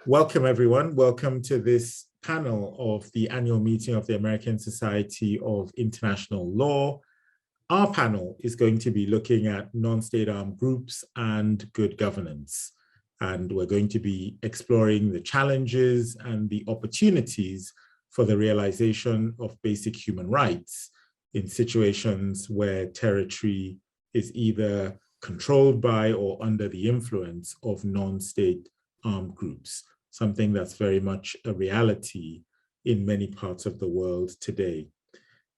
Welcome, everyone. Welcome to this panel of the annual meeting of the American Society of International Law. Our panel is going to be looking at non-state armed groups and good governance. And we're going to be exploring the challenges and the opportunities for the realization of basic human rights in situations where territory is either controlled by or under the influence of non-state armed groups, something that's very much a reality in many parts of the world today.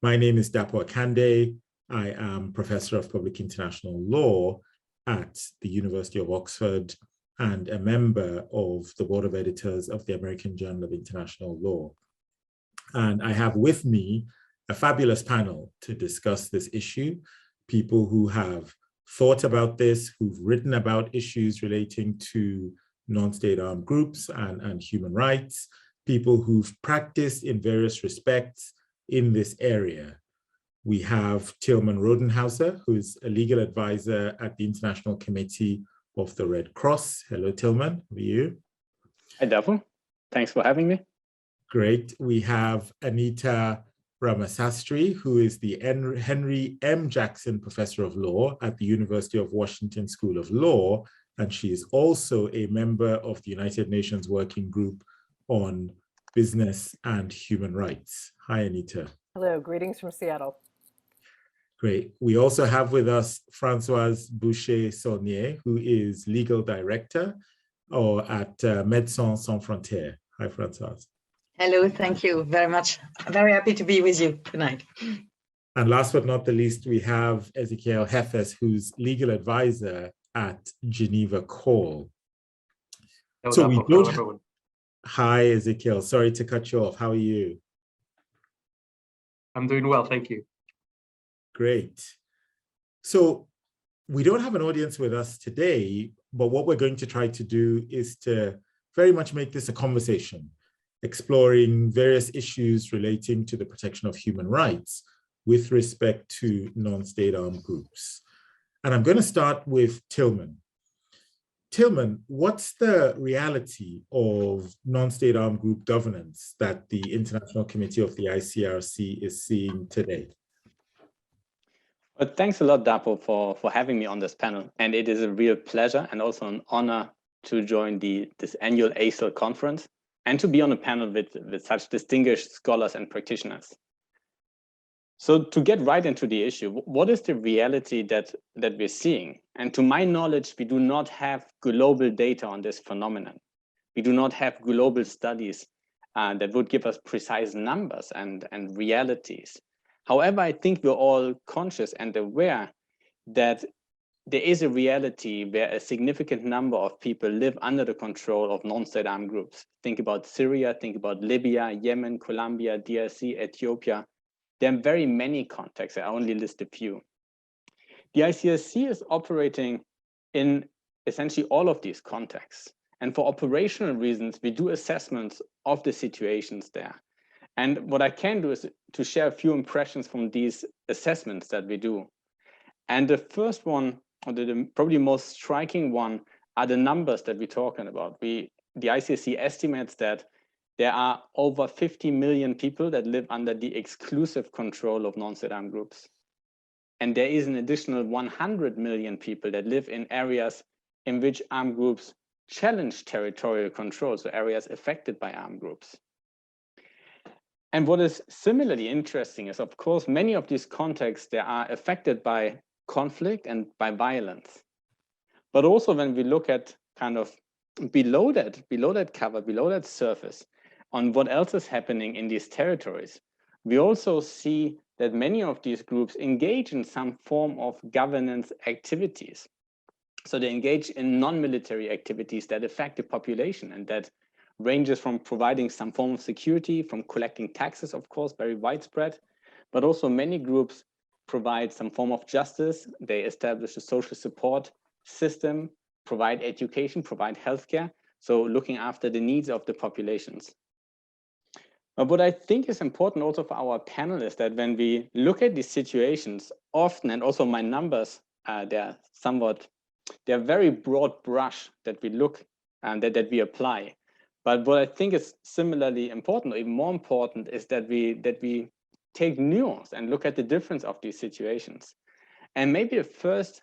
My name is Dapo Akande. I am Professor of Public International Law at the University of Oxford and a member of the Board of Editors of the American Journal of International Law. And I have with me a fabulous panel to discuss this issue, people who have thought about this, who've written about issues relating to non-state armed groups and human rights, people who've practiced in various respects in this area. We have Tilman Rodenhauser, who's a legal advisor at the International Committee of the Red Cross. Hello, Tilman, how are you? Hi, Dapo. Thanks for having me. Great. We have Anita Ramasastry, who is the Henry M. Jackson Professor of Law at the University of Washington School of Law, and she is also a member of the United Nations Working Group on Business and Human Rights. Hi, Anita. Hello, greetings from Seattle. Great. We also have with us Françoise Boucher-Saulnier, who is Legal Director at Médecins Sans Frontières. Hi, Françoise. Hello, thank you very much. I'm very happy to be with you tonight. And last but not the least, we have Ezekiel Hefes, who's Legal Advisor at Geneva Call. So we don't. Hi, Ezekiel. Sorry to cut you off. How are you? I'm doing well, thank you. Great. So we don't have an audience with us today, but what we're going to try to do is to very much make this a conversation, exploring various issues relating to the protection of human rights with respect to non-state armed groups. And I'm going to start with Tilman. Tilman, what's the reality of non-state armed group governance that the International Committee of the ICRC is seeing today? Well, thanks a lot, Dapo, for having me on this panel. And it is a real pleasure and also an honor to join this annual ACIL conference and to be on a panel with such distinguished scholars and practitioners. So to get right into the issue, what is the reality that we're seeing? And to my knowledge, we do not have global data on this phenomenon. We do not have global studies that would give us precise numbers and realities. However, I think we're all conscious and aware that there is a reality where a significant number of people live under the control of non-state armed groups. Think about Syria, think about Libya, Yemen, Colombia, DRC, Ethiopia. There are very many contexts. I only list a few. The ICRC is operating in essentially all of these contexts. And for operational reasons, we do assessments of the situations there. And what I can do is to share a few impressions from these assessments that we do. And the first one, or the probably most striking one, are the numbers that we're talking about. The ICRC estimates that there are over 50 million people that live under the exclusive control of non-state armed groups. And there is an additional 100 million people that live in areas in which armed groups challenge territorial control, so areas affected by armed groups. And what is similarly interesting is, of course, many of these contexts, they are affected by conflict and by violence. But also when we look at kind of below that cover, below that surface, on what else is happening in these territories, we also see that many of these groups engage in some form of governance activities. So they engage in non-military activities that affect the population, and that ranges from providing some form of security, from collecting taxes, of course, very widespread, but also many groups provide some form of justice. They establish a social support system, provide education, provide healthcare, so looking after the needs of the populations. But what I think is important also for our panel is that when we look at these situations, often, and also my numbers, they're very broad brush that we look and that we apply. But what I think is similarly important, or even more important, is that we take nuance and look at the difference of these situations. And maybe a first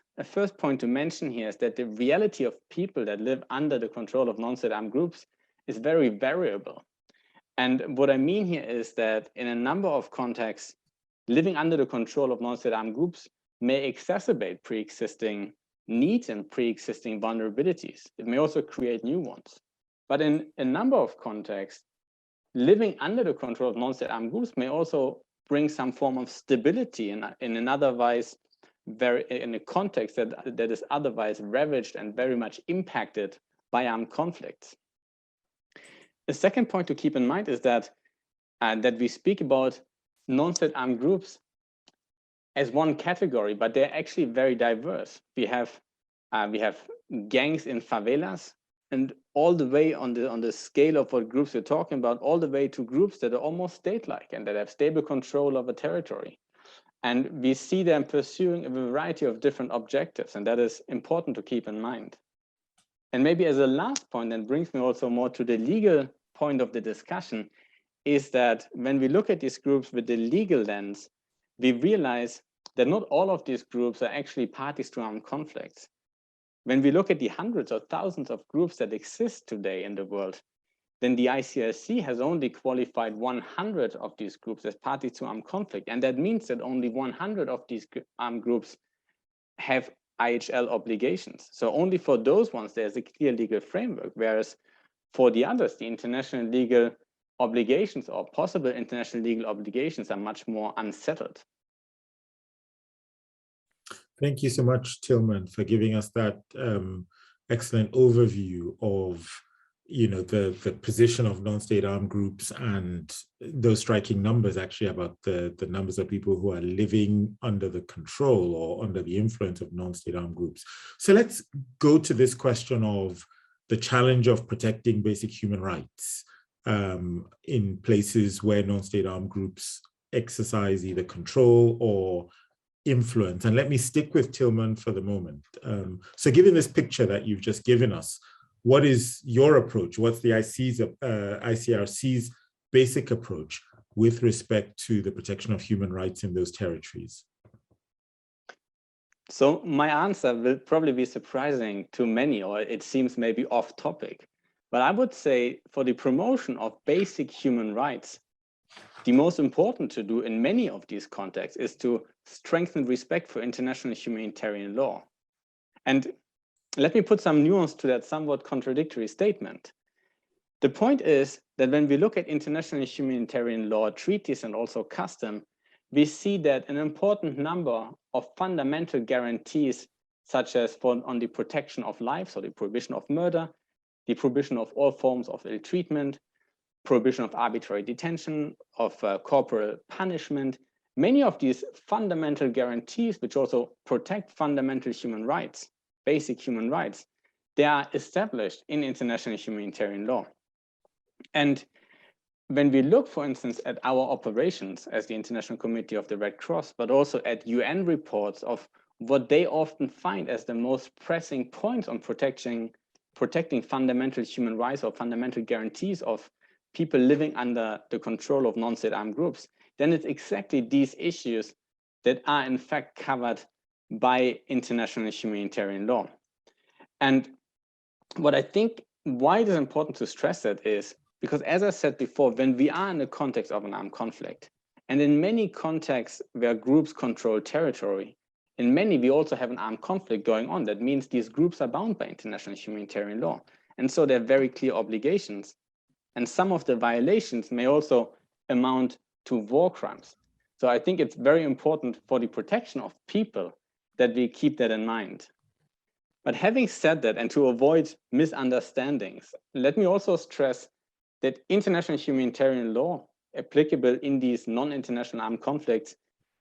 point to mention here is that the reality of people that live under the control of non-state armed groups is very variable. And what I mean here is that in a number of contexts, living under the control of non-state armed groups may exacerbate pre-existing needs and pre-existing vulnerabilities. It may also create new ones. But in a number of contexts, living under the control of non-state armed groups may also bring some form of stability in an otherwise in a context that is otherwise ravaged and very much impacted by armed conflicts. The second point to keep in mind is that we speak about non-state armed groups as one category, but they're actually very diverse. We have gangs in favelas, and all the way on the scale of what groups we're talking about, all the way to groups that are almost state-like and that have stable control of a territory. And we see them pursuing a variety of different objectives, and that is important to keep in mind. And maybe as a last point, and brings me also more to the legal point of the discussion, is that when we look at these groups with the legal lens, we realize that not all of these groups are actually parties to armed conflicts. When we look at the hundreds or thousands of groups that exist today in the world, then the ICRC has only qualified 100 of these groups as parties to armed conflict. And that means that only 100 of these armed groups have IHL obligations. So only for those ones, there's a clear legal framework, whereas for the others, the international legal obligations or possible international legal obligations are much more unsettled. Thank you so much, Tilman, for giving us that excellent overview of the position of non-state armed groups and those striking numbers actually about the numbers of people who are living under the control or under the influence of non-state armed groups. So let's go to this question of the challenge of protecting basic human rights in places where non-state armed groups exercise either control or influence. And let me stick with Tilman for the moment. So given this picture that you've just given us, what is your approach? What's the ICRC's basic approach with respect to the protection of human rights in those territories? So my answer will probably be surprising to many, or it seems maybe off topic. But I would say for the promotion of basic human rights, the most important to do in many of these contexts is to strengthen respect for international humanitarian law. And let me put some nuance to that somewhat contradictory statement. The point is that when we look at international humanitarian law treaties and also custom, we see that an important number of fundamental guarantees, such as on the protection of life, so the prohibition of murder, the prohibition of all forms of ill treatment, prohibition of arbitrary detention, of corporal punishment, many of these fundamental guarantees, which also protect fundamental human rights, basic human rights, they are established in international humanitarian law. And when we look, for instance, at our operations as the International Committee of the Red Cross, but also at UN reports of what they often find as the most pressing points on protecting fundamental human rights or fundamental guarantees of people living under the control of non-state armed groups, then it's exactly these issues that are in fact covered by international humanitarian law. And what I think, why it is important to stress that is because, as I said before, when we are in the context of an armed conflict, and in many contexts where groups control territory, in many we also have an armed conflict going on. That means these groups are bound by international humanitarian law. And so there are very clear obligations. And some of the violations may also amount to war crimes. So I think it's very important for the protection of people that we keep that in mind. But having said that, and to avoid misunderstandings, let me also stress that international humanitarian law applicable in these non-international armed conflicts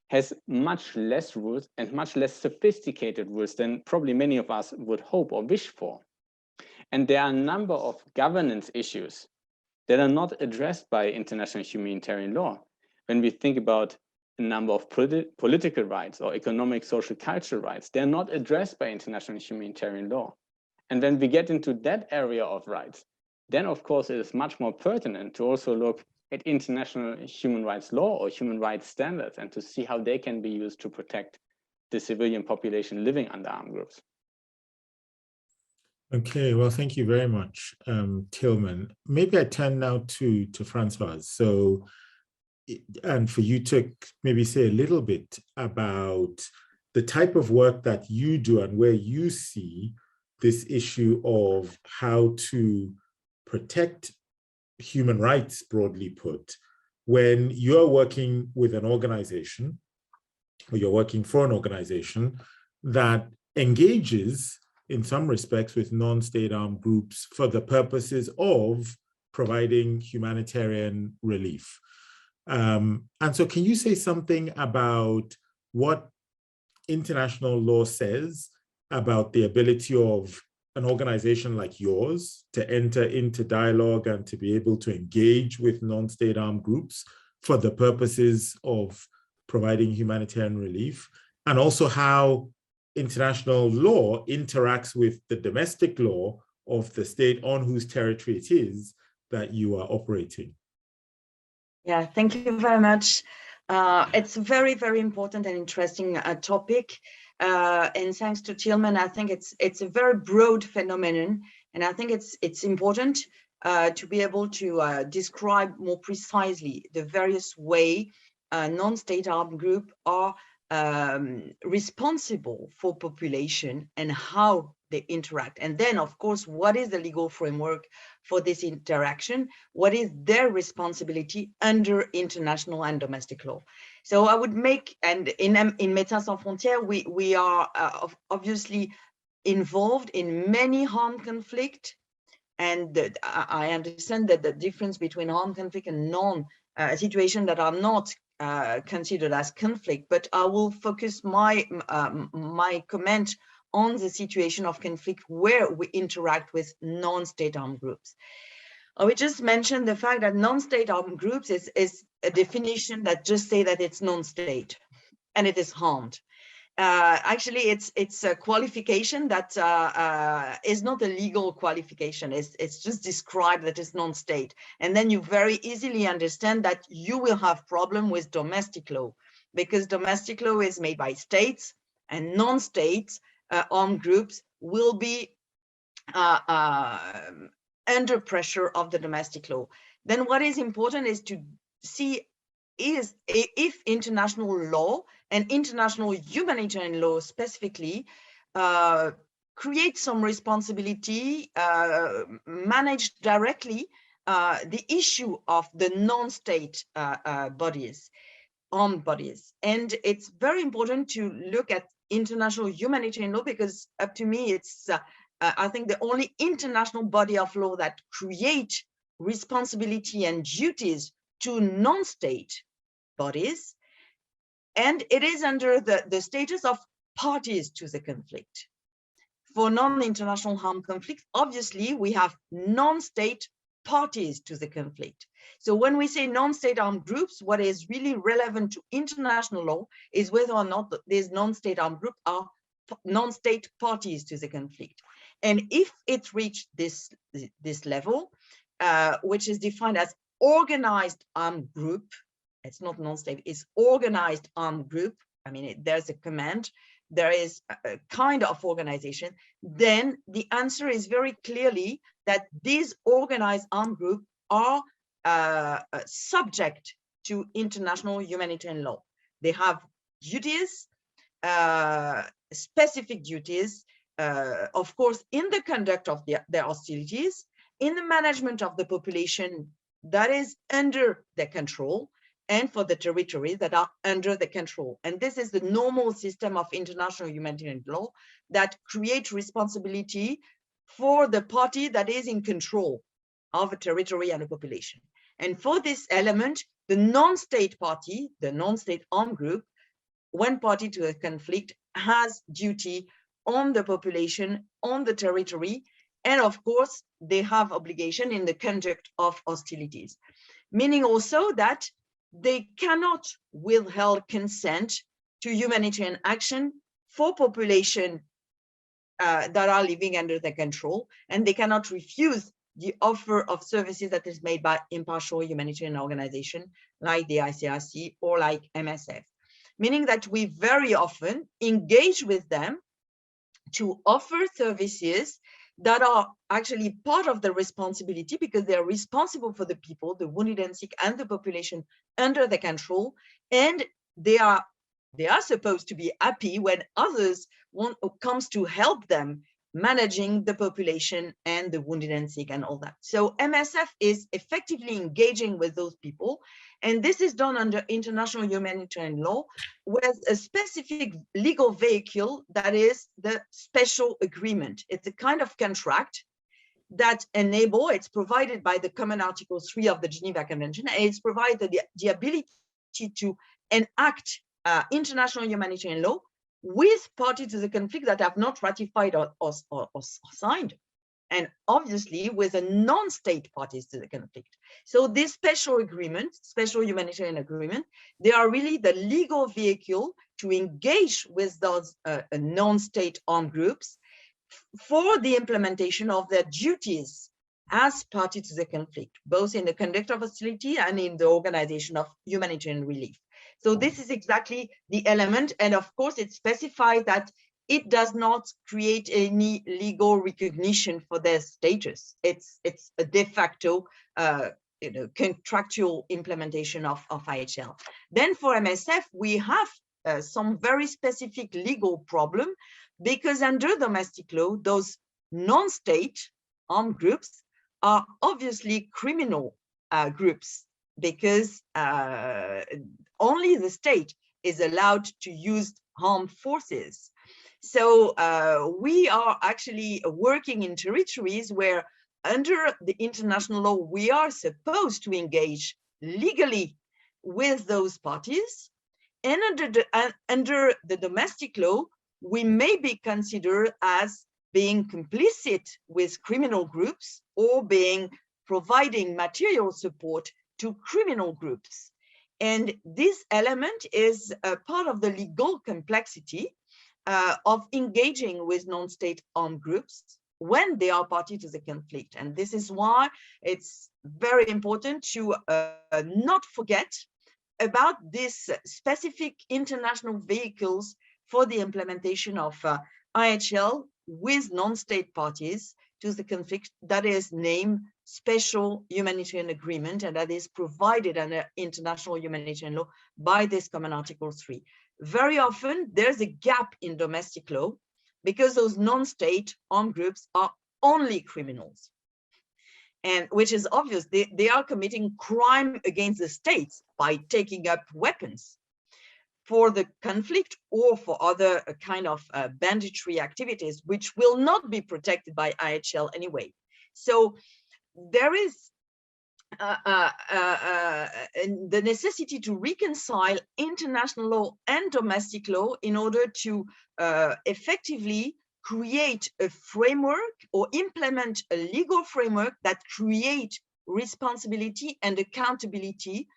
has much less rules and much less sophisticated rules than probably many of us would hope or wish for. And there are a number of governance issues that are not addressed by international humanitarian law. When we think about a number of political rights or economic, social, cultural rights, they're not addressed by international humanitarian law. And when we get into that area of rights, then of course it is much more pertinent to also look at international human rights law or human rights standards and to see how they can be used to protect the civilian population living under armed groups. Okay, well, thank you very much, Tilman. Maybe I turn now to Francoise. So, and for you to maybe say a little bit about the type of work that you do and where you see this issue of how to protect human rights, broadly put, when you're working with an organization or you're working for an organization that engages in some respects with non-state armed groups for the purposes of providing humanitarian relief. And so can you say something about what international law says about the ability of an organization like yours to enter into dialogue and to be able to engage with non-state armed groups for the purposes of providing humanitarian relief, and also how international law interacts with the domestic law of the state on whose territory it is that you are operating? Yeah, thank you very much. It's a very, very important and interesting topic. And thanks to Tilman, I think it's a very broad phenomenon. And I think it's important to be able to describe more precisely the various way non-state armed groups are responsible for population and how they interact. And then, of course, what is the legal framework for this interaction? What is their responsibility under international and domestic law? So I would make, and in Médecins Sans Frontières, we are obviously involved in many armed conflict. And I understand that the difference between armed conflict and non-situation that are not considered as conflict, but I will focus my comment on the situation of conflict where we interact with non-state armed groups. I would just mention the fact that non-state armed groups is a definition that just say that it's non-state and it is armed. Actually, it's a qualification that is not a legal qualification. It's just described that it's non-state. And then you very easily understand that you will have problem with domestic law, because domestic law is made by states, and non-states armed groups will be under pressure of the domestic law. Then what is important is to see if international law and international humanitarian law specifically create some responsibility, manage directly the issue of the non-state bodies, armed bodies. And it's very important to look at international humanitarian law, because up to me, it's I think the only international body of law that create responsibility and duties to non-state bodies, and it is under the status of parties to the conflict. For non-international armed conflict, obviously we have non-state parties to the conflict. So when we say non-state armed groups, what is really relevant to international law is whether or not these non-state armed groups are non-state parties to the conflict. And if it reached this level, which is defined as organized armed group, it's not non-state, it's organized armed group. I mean, there's a command, there is a kind of organization, then the answer is very clearly that these organized armed groups are subject to international humanitarian law. They have duties, specific duties, of course, in the conduct of their hostilities, in the management of the population that is under their control, and for the territories that are under the control. And this is the normal system of international humanitarian law that creates responsibility for the party that is in control of a territory and a population. And for this element, the non-state party, the non-state armed group, when party to a conflict, has duty on the population, on the territory, and of course, they have obligation in the conduct of hostilities. Meaning also that they cannot withhold consent to humanitarian action for population that are living under their control, and they cannot refuse the offer of services that is made by impartial humanitarian organization like the ICRC or like MSF, meaning that we very often engage with them to offer services that are actually part of the responsibility, because they are responsible for the people, the wounded and sick, and the population under their control, and they are supposed to be happy when others comes to help them managing the population and the wounded and sick and all that. So MSF is effectively engaging with those people, and this is done under international humanitarian law with a specific legal vehicle that is the special agreement. It's a kind of contract that it's provided by the Common Article 3 of the Geneva Convention, and it's provided the ability to enact international humanitarian law with parties to the conflict that have not ratified or signed, and obviously with a non-state parties to the conflict. So this special agreement, special humanitarian agreement, they are really the legal vehicle to engage with those non-state armed groups for the implementation of their duties as party to the conflict, both in the conduct of hostility and in the organization of humanitarian relief. So this is exactly the element. And of course, it specifies that it does not create any legal recognition for their status. It's a de facto contractual implementation of IHL. Then for MSF, we have some very specific legal problem, because under domestic law, those non-state armed groups are obviously criminal groups, because only the state is allowed to use armed forces. So we are actually working in territories where under the international law, we are supposed to engage legally with those parties. And under the domestic law, we may be considered as being complicit with criminal groups or providing material support to criminal groups. And this element is a part of the legal complexity of engaging with non-state armed groups when they are party to the conflict. And this is why it's very important to not forget about these specific international vehicles for the implementation of IHL with non-state parties to the conflict, that is named Special Humanitarian Agreement, and that is provided under international humanitarian law by this Common Article 3. Very often there's a gap in domestic law because those non-state armed groups are only criminals, and which is obvious. They are committing crime against the states by taking up weapons for the conflict or for other kind of banditry activities, which will not be protected by IHL anyway. So there is the necessity to reconcile international law and domestic law in order to effectively create a framework or implement a legal framework that create responsibility and accountability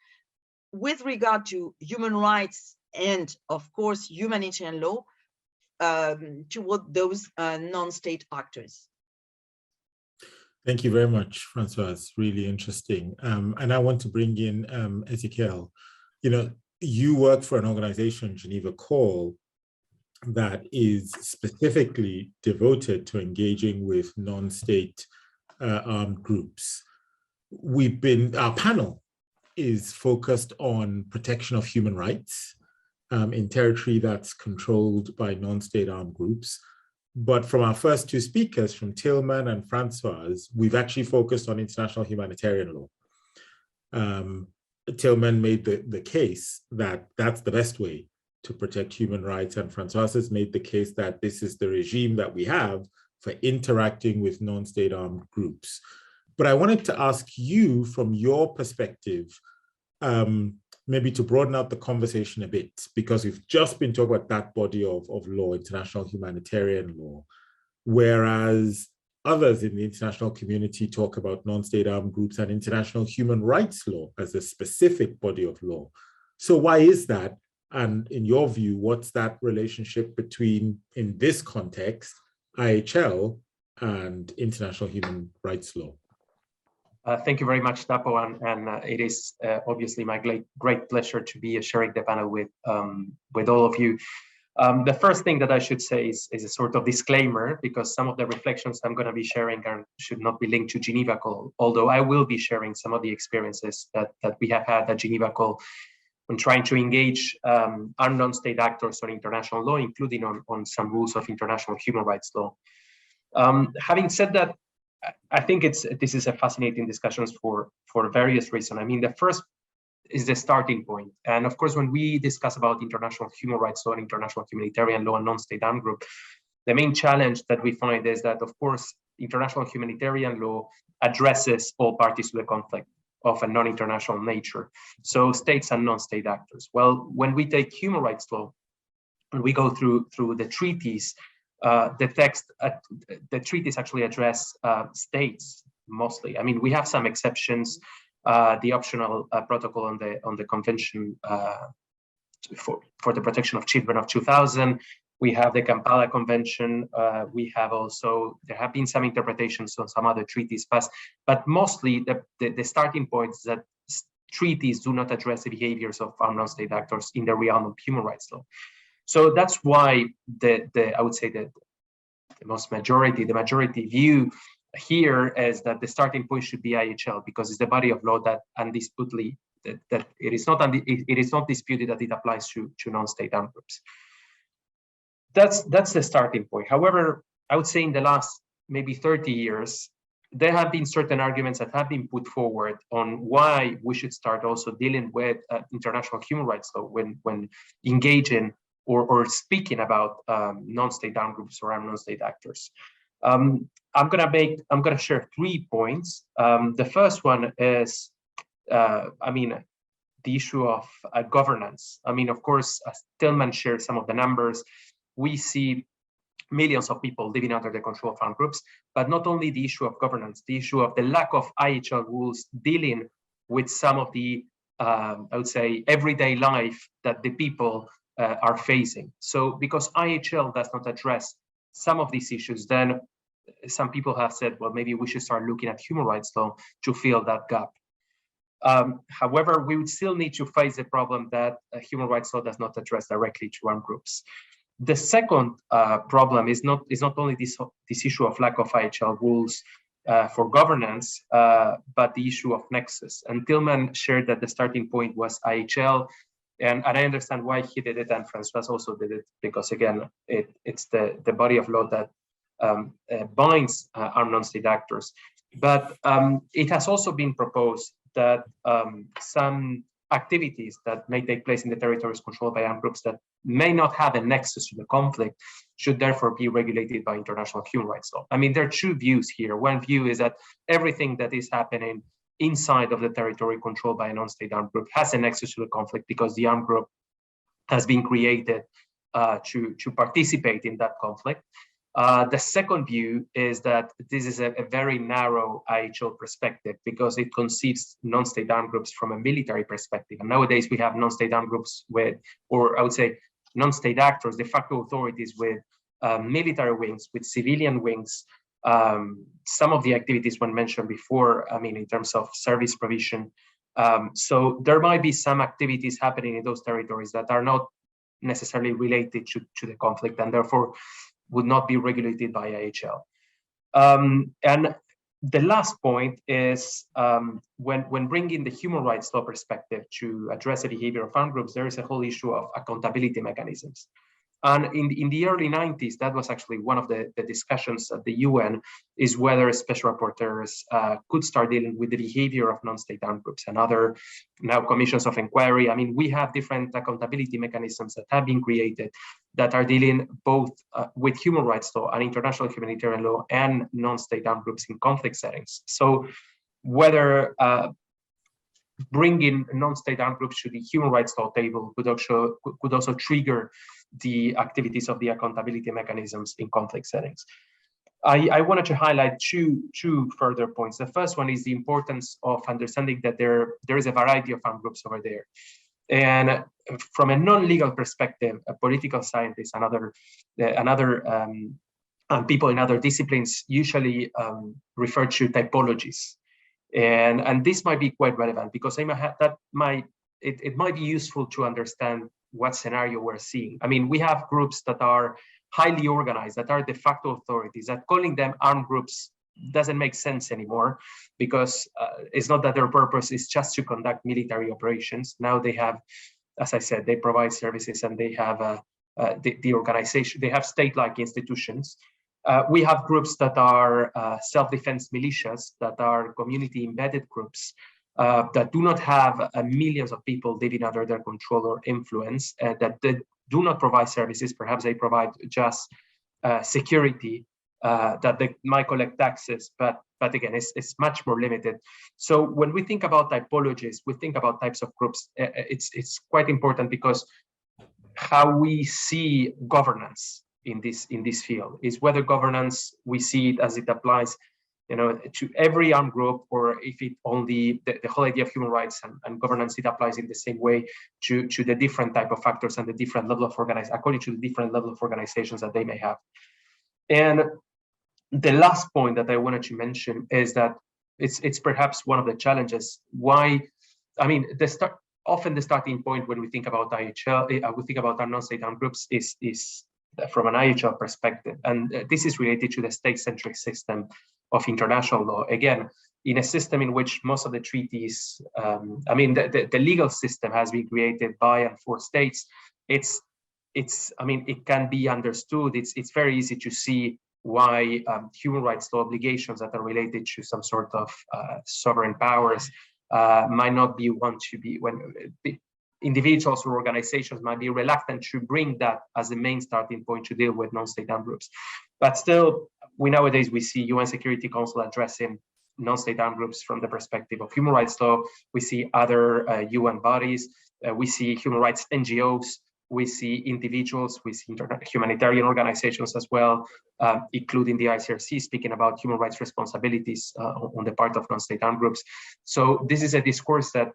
with regard to human rights and, of course, humanitarian law toward those non-state actors. Thank you very much, Françoise. Really interesting. And I want to bring in Ezekiel. You work for an organization, Geneva Call, that is specifically devoted to engaging with non-state armed groups. Our panel is focused on protection of human rights in territory that's controlled by non-state armed groups. But from our first two speakers, from Tillman and Françoise, we've actually focused on international humanitarian law. Tillman made the case that that's the best way to protect human rights, and Françoise has made the case that this is the regime that we have for interacting with non-state armed groups. But I wanted to ask you, from your perspective, maybe to broaden out the conversation a bit, because we've just been talking about that body of law, international humanitarian law, whereas others in the international community talk about non-state armed groups and international human rights law as a specific body of law. So why is that? And in your view, what's that relationship between, in this context, IHL and international human rights law? Thank you very much, Dapo, and it is obviously my great pleasure to be sharing the panel with all of you. The first thing that I should say is a sort of disclaimer, because some of the reflections I'm going to be sharing should not be linked to Geneva Call, although I will be sharing some of the experiences that we have had at Geneva Call when trying to engage our non-state actors on international law, including on some rules of international human rights law. Having said that, I think this is a fascinating discussion for various reasons. I mean, the first is the starting point. And of course, when we discuss about international human rights law and international humanitarian law and non-state armed group, the main challenge that we find is that, of course, international humanitarian law addresses all parties to the conflict of a non-international nature. So states and non-state actors. Well, when we take human rights law and we go through the treaties, the treaties actually address states mostly. I mean, we have some exceptions. The optional protocol on the Convention for the Protection of Children of 2000. We have the Kampala Convention. We have also, there have been some interpretations on some other treaties passed, but mostly the starting point is that treaties do not address the behaviors of our non-state actors in the realm of human rights law. So that's why I would say that the majority view here is that the starting point should be IHL, because it's the body of law that undisputedly that it is not disputed that it applies to non-state armed groups. That's the starting point. However, I would say in the last maybe 30 years, there have been certain arguments that have been put forward on why we should start also dealing with international human rights law when engaging or speaking about non-state armed groups or non-state actors. I'm gonna share 3 points. The first one is, the issue of governance. I mean, of course, as Tillman shared some of the numbers, we see millions of people living under the control of armed groups, but not only the issue of governance, the issue of the lack of IHL rules dealing with some of the, I would say, everyday life that the people are facing. So because IHL does not address some of these issues, then some people have said, well, maybe we should start looking at human rights law to fill that gap. However, we would still need to face the problem that human rights law does not address directly to armed groups. The second problem is not only this issue of lack of IHL rules for governance, but the issue of nexus. And Tillman shared that the starting point was IHL, and I understand why he did it, and Francois also did it, because again, it's the body of law that binds our non-state actors. But it has also been proposed that some activities that may take place in the territories controlled by armed groups that may not have a nexus to the conflict should therefore be regulated by international human rights law. I mean, there are two views here. One view is that everything that is happening inside of the territory controlled by a non-state armed group has a nexus to the conflict because the armed group has been created to participate in that conflict. The second view is that this is a very narrow IHL perspective because it conceives non-state armed groups from a military perspective. And nowadays we have non-state armed groups with, or I would say non-state actors, de facto authorities with military wings, with civilian wings. Some of the activities were mentioned before, I mean, in terms of service provision. So there might be some activities happening in those territories that are not necessarily related to the conflict and therefore would not be regulated by IHL. And the last point is when bringing the human rights law perspective to address the behavior of armed groups, there is a whole issue of accountability mechanisms. And in the early 90s, that was actually one of the discussions at the UN, is whether special rapporteurs could start dealing with the behavior of non-state armed groups and other now commissions of inquiry. I mean, we have different accountability mechanisms that have been created that are dealing both with human rights law and international humanitarian law and non-state armed groups in conflict settings. So whether bringing non-state armed groups to the human rights law table could also trigger the activities of the accountability mechanisms in conflict settings. I wanted to highlight two further points. The first one is the importance of understanding that there is a variety of armed groups over there. And from a non-legal perspective, political scientists and people in other disciplines usually refer to typologies. And this might be quite relevant because it might be useful to understand what scenario we're seeing. I mean, we have groups that are highly organized, that are de facto authorities, that calling them armed groups doesn't make sense anymore, because it's not that their purpose is just to conduct military operations. Now they have, as I said, they provide services, and they have the organization, they have state-like institutions. We have groups that are self-defense militias, that are community-embedded groups, that do not have millions of people living under their control or influence, that they do not provide services. Perhaps they provide just security, that they might collect taxes, but again, it's much more limited. So when we think about typologies, we think about types of groups. It's quite important, because how we see governance in this field is whether governance, we see it as it applies, to every armed group, or if it only the whole idea of human rights and governance, it applies in the same way to the different type of factors and the different level of according to the different level of organizations that they may have. And the last point that I wanted to mention is that it's perhaps one of the challenges. Why? I mean, often the starting point when we think about IHL, we think about our non-state armed groups is from an IHL perspective, and this is related to the state-centric system of international law. Again, in a system in which most of the treaties, I mean, the legal system has been created by and for states. I mean, it can be understood. It's very easy to see why human rights law obligations that are related to some sort of sovereign powers might not be individuals or organizations might be reluctant to bring that as the main starting point to deal with non-state armed groups. But still, nowadays we see UN Security Council addressing non-state armed groups from the perspective of human rights law. We see other UN bodies, we see human rights NGOs, we see individuals, we see humanitarian organizations as well, including the ICRC, speaking about human rights responsibilities on the part of non-state armed groups. So this is a discourse that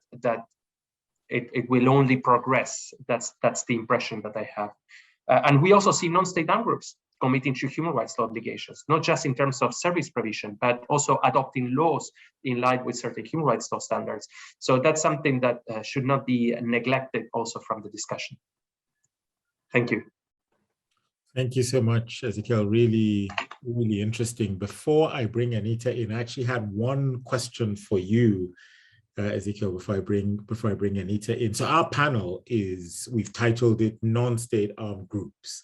it will only progress. That's the impression that I have. And we also see non-state armed groups committing to human rights law obligations, not just in terms of service provision, but also adopting laws in line with certain human rights law standards. So that's something that should not be neglected also from the discussion. Thank you. Thank you so much, Ezekiel. Really, really interesting. Before I bring Anita in, I actually had one question for you, Ezekiel, before I bring Anita in. So our panel we've titled it Non-State Armed Groups.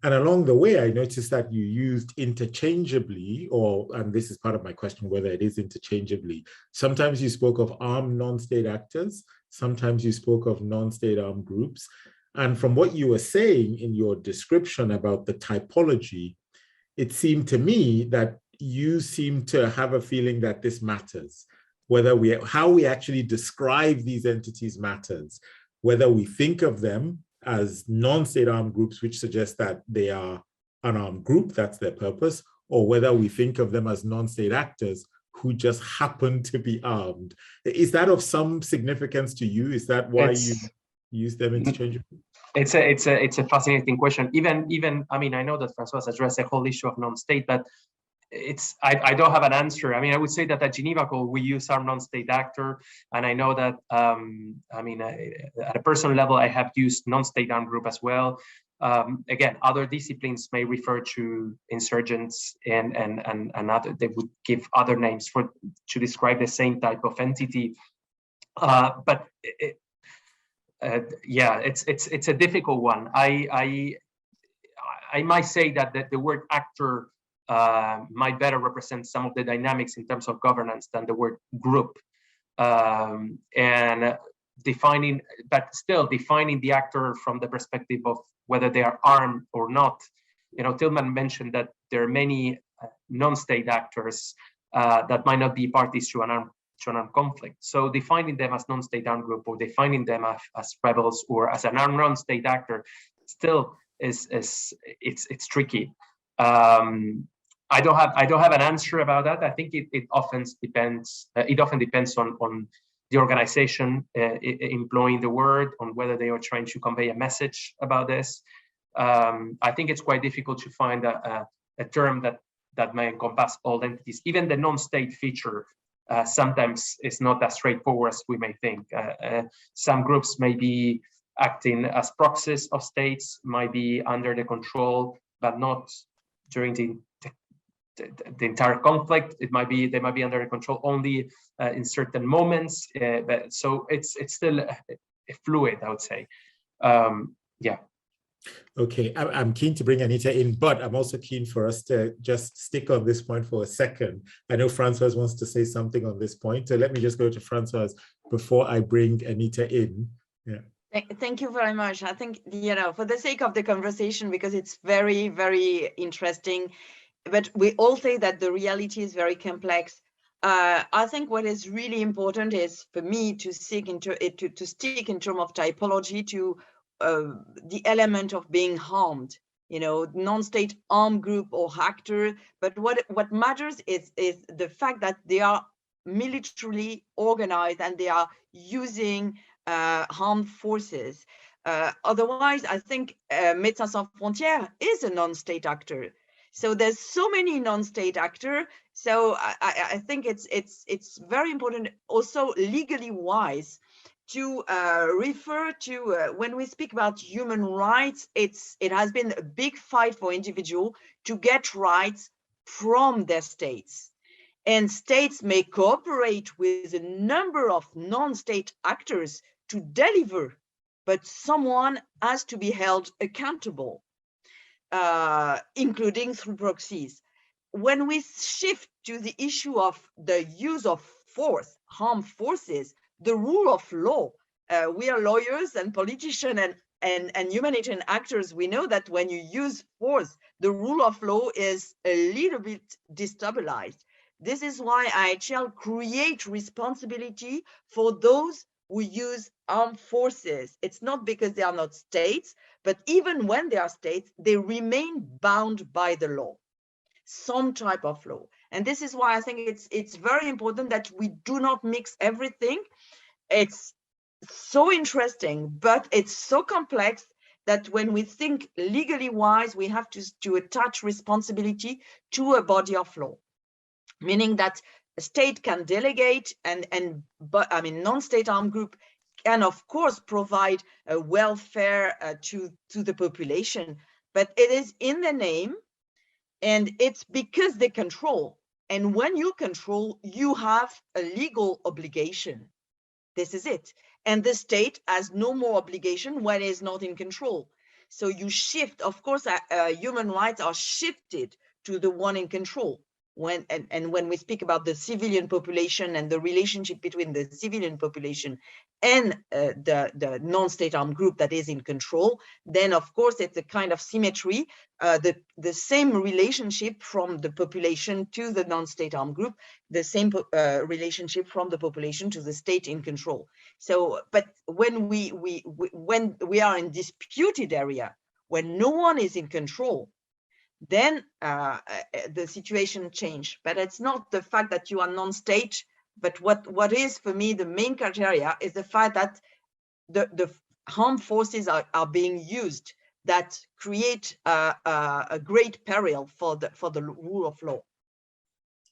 And along the way, I noticed that you used interchangeably, and this is part of my question, whether it is interchangeably. Sometimes you spoke of armed non-state actors. Sometimes you spoke of non-state armed groups. And from what you were saying in your description about the typology, it seemed to me that you seem to have a feeling that this matters. How we actually describe these entities matters, whether we think of them as non-state armed groups, which suggests that they are an armed group, that's their purpose, or whether we think of them as non-state actors who just happen to be armed. Is that of some significance to you? Is that why you use them interchangeably? It's a fascinating question. Even I mean, I know that Francois addressed the whole issue of non-state, but I don't have an answer. I mean, I would say that at Geneva Call, we use our non-state actor, and I know that I mean, at a personal level, I have used non-state armed group as well. Again, other disciplines may refer to insurgents and other. They would give other names to describe the same type of entity. But yeah, it's a difficult one. I might say that the word actor might better represent some of the dynamics in terms of governance than the word group, and defining the actor from the perspective of whether they are armed or not. Tillman mentioned that there are many non-state actors that might not be parties to an armed conflict. So defining them as non-state armed group, or defining them as rebels or as an armed non-state actor, still it's tricky. I don't have an answer about that. I think it often depends. It often depends on the organization employing the word, on whether they are trying to convey a message about this. I think it's quite difficult to find a term that may encompass all entities. Even the non-state feature sometimes it's not as straightforward as we may think. Some groups may be acting as proxies of states, might be under the control, but not during the entire conflict. They might be under the control only in certain moments. So it's still fluid, I would say. Yeah. Okay, I'm keen to bring Anita in, but I'm also keen for us to just stick on this point for a second. I know Francoise wants to say something on this point, so let me just go to Francoise before I bring Anita in. Yeah. Thank you very much. I think, for the sake of the conversation, because it's very, very interesting, but we all say that the reality is very complex. I think what is really important is for me to stick in terms of typology to the element of being harmed, non-state armed group or actor. But what matters is the fact that they are militarily organized and they are using armed forces. Otherwise, I think Médecins Sans Frontières is a non-state actor. So there's so many non-state actors. So I think it's very important, also legally wise, to refer to when we speak about human rights. It has been a big fight for individuals to get rights from their states, and states may cooperate with a number of non-state actors to deliver, but someone has to be held accountable, including through proxies. When we shift to the issue of the use of force, armed forces, the rule of law, we are lawyers and politicians and humanitarian actors. We know that when you use force, the rule of law is a little bit destabilized. This is why IHL create responsibility for those who use armed forces. It's not because they are not states, but even when they are states, they remain bound by the law, some type of law. And this is why I think it's very important that we do not mix everything. It's so interesting, but it's so complex that when we think legally wise, we have to attach responsibility to a body of law, meaning that a state can delegate but non-state armed group can of course provide a welfare to the population, but it is in the name, and it's because they control. And when you control, you have a legal obligation. This is it. And the state has no more obligation when it is not in control. So you shift, of course, human rights are shifted to the one in control. When we speak about the civilian population and the relationship between the civilian population and the non-state armed group that is in control, then of course it's a kind of symmetry, the same relationship from the population to the non-state armed group, the same relationship from the population to the state in control. So, but when we are in disputed area, when no one is in control, then the situation changed. But it's not the fact that you are non-state, but what is for me the main criteria is the fact that the armed forces are being used, that create a great peril for the rule of law.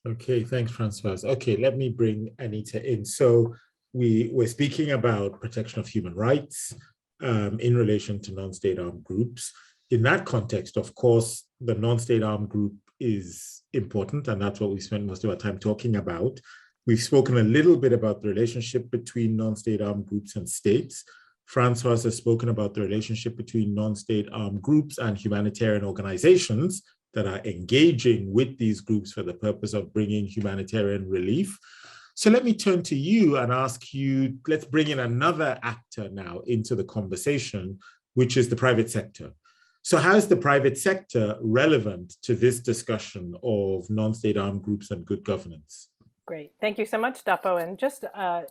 Okay, thanks, Francoise. Okay, let me bring Anita in. So we're speaking about protection of human rights in relation to non-state armed groups. In that context, of course, the non-state armed group is important, and that's what we spent most of our time talking about. We've spoken a little bit about the relationship between non-state armed groups and states. Francoise has spoken about the relationship between non-state armed groups and humanitarian organizations that are engaging with these groups for the purpose of bringing humanitarian relief. So let me turn to you and ask you, let's bring in another actor now into the conversation, which is the private sector. So how is the private sector relevant to this discussion of non-state armed groups and good governance? Great. Thank you so much, Dapo. And just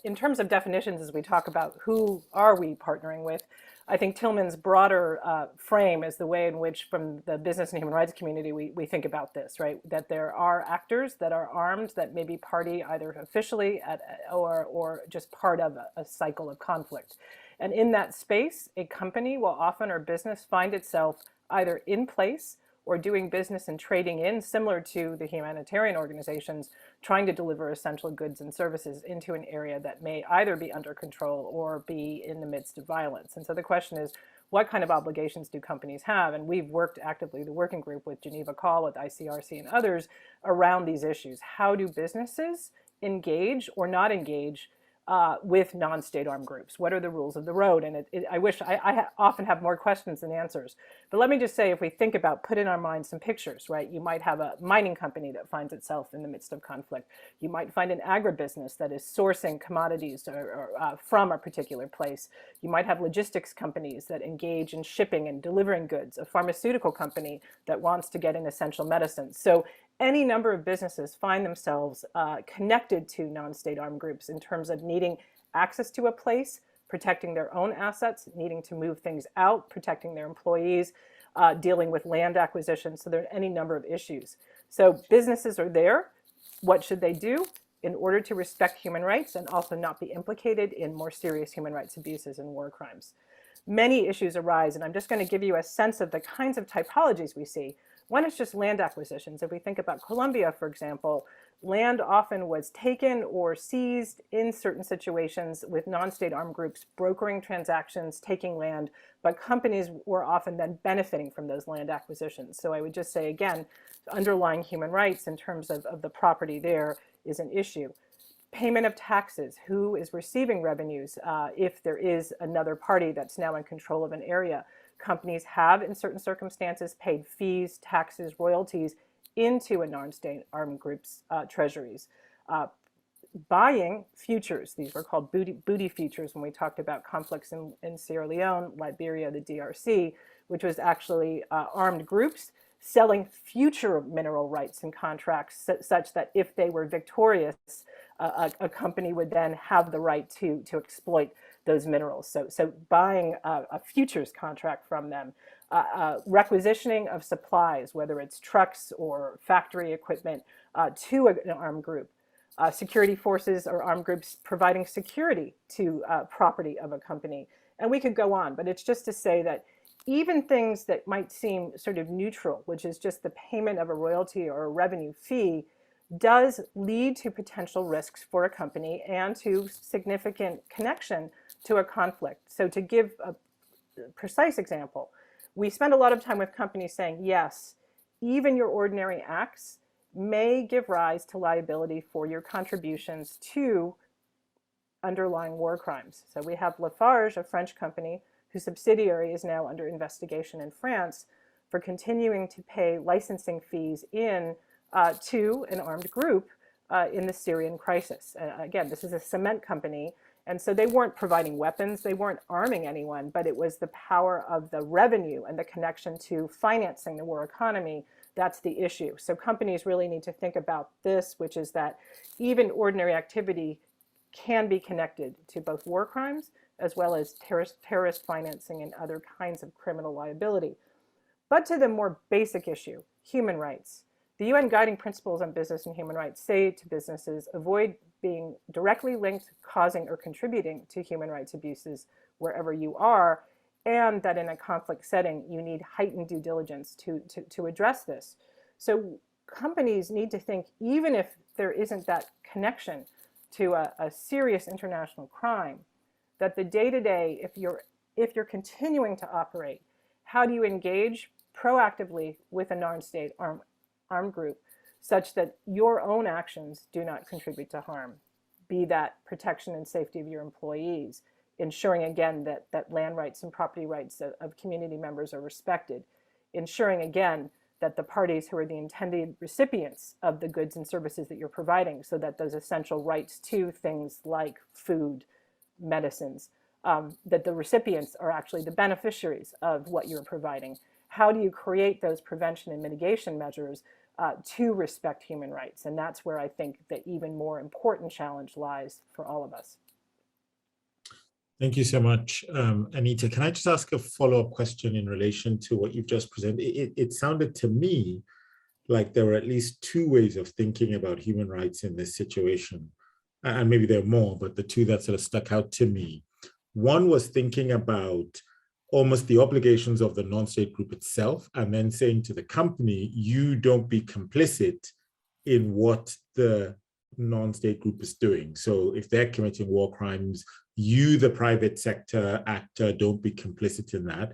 in terms of definitions, as we talk about who are we partnering with, I think Tillman's broader frame is the way in which, from the business and human rights community, we think about this, right? That there are actors that are armed that may be party either officially or just part of a cycle of conflict. And in that space, a company will often, or business, find itself either in place or doing business and trading in, similar to the humanitarian organizations, trying to deliver essential goods and services into an area that may either be under control or be in the midst of violence. And so the question is, what kind of obligations do companies have? And we've worked actively, the working group with Geneva Call, with ICRC and others, around these issues. How do businesses engage or not engage with non-state armed groups? What are the rules of the road? And I wish I often have more questions than answers. But let me just say, if we think about, put in our minds some pictures, right? You might have a mining company that finds itself in the midst of conflict. You might find an agribusiness that is sourcing commodities from a particular place. You might have logistics companies that engage in shipping and delivering goods, a pharmaceutical company that wants to get in essential medicines. So any number of businesses find themselves connected to non-state armed groups in terms of needing access to a place, protecting their own assets, needing to move things out, protecting their employees, dealing with land acquisition. So there are any number of issues. So businesses are there. What should they do in order to respect human rights and also not be implicated in more serious human rights abuses and war crimes? Many issues arise, and I'm just going to give you a sense of the kinds of typologies we see. One is just land acquisitions. If we think about Colombia, for example, land often was taken or seized in certain situations with non-state armed groups brokering transactions, taking land, but companies were often then benefiting from those land acquisitions. So I would just say, again, underlying human rights in terms of the property there is an issue. Payment of taxes, who is receiving revenues if there is another party that's now in control of an area. Companies have, in certain circumstances, paid fees, taxes, royalties into a non-state armed group's treasuries. Buying futures, these were called booty futures when we talked about conflicts in Sierra Leone, Liberia, the DRC, which was actually armed groups selling future mineral rights and contracts such that if they were victorious, a company would then have the right to exploit those minerals. So buying a futures contract from them, requisitioning of supplies, whether it's trucks or factory equipment, to an armed group. Security forces or armed groups providing security to property of a company. And we could go on, but it's just to say that even things that might seem sort of neutral, which is just the payment of a royalty or a revenue fee, does lead to potential risks for a company and to significant connection to a conflict. So to give a precise example, we spend a lot of time with companies saying, yes, even your ordinary acts may give rise to liability for your contributions to underlying war crimes. So we have Lafarge, a French company, whose subsidiary is now under investigation in France for continuing to pay licensing fees to an armed group in the Syrian crisis. Again, this is a cement company, and so they weren't providing weapons, they weren't arming anyone, but it was the power of the revenue and the connection to financing the war economy. That's the issue. So companies really need to think about this, which is that even ordinary activity can be connected to both war crimes as well as terrorist financing and other kinds of criminal liability. But to the more basic issue, human rights. The UN Guiding Principles on Business and Human Rights say to businesses, avoid being directly linked, causing, or contributing to human rights abuses wherever you are, and that in a conflict setting, you need heightened due diligence to address this. So companies need to think, even if there isn't that connection to a serious international crime, that the day-to-day, if you're continuing to operate, how do you engage proactively with a non-state armed group such that your own actions do not contribute to harm, be that protection and safety of your employees, ensuring again that land rights and property rights of community members are respected, ensuring again that the parties who are the intended recipients of the goods and services that you're providing, so that those essential rights to things like food, medicines, that the recipients are actually the beneficiaries of what you're providing. How do you create those prevention and mitigation measures to respect human rights? And that's where I think the even more important challenge lies for all of us. Thank you so much, Anita. Can I just ask a follow-up question in relation to what you've just presented? It sounded to me like there were at least two ways of thinking about human rights in this situation. And maybe there are more, but the two that sort of stuck out to me. One was thinking about almost the obligations of the non-state group itself, and then saying to the company, you don't be complicit in what the non-state group is doing. So if they're committing war crimes, you, the private sector actor, don't be complicit in that.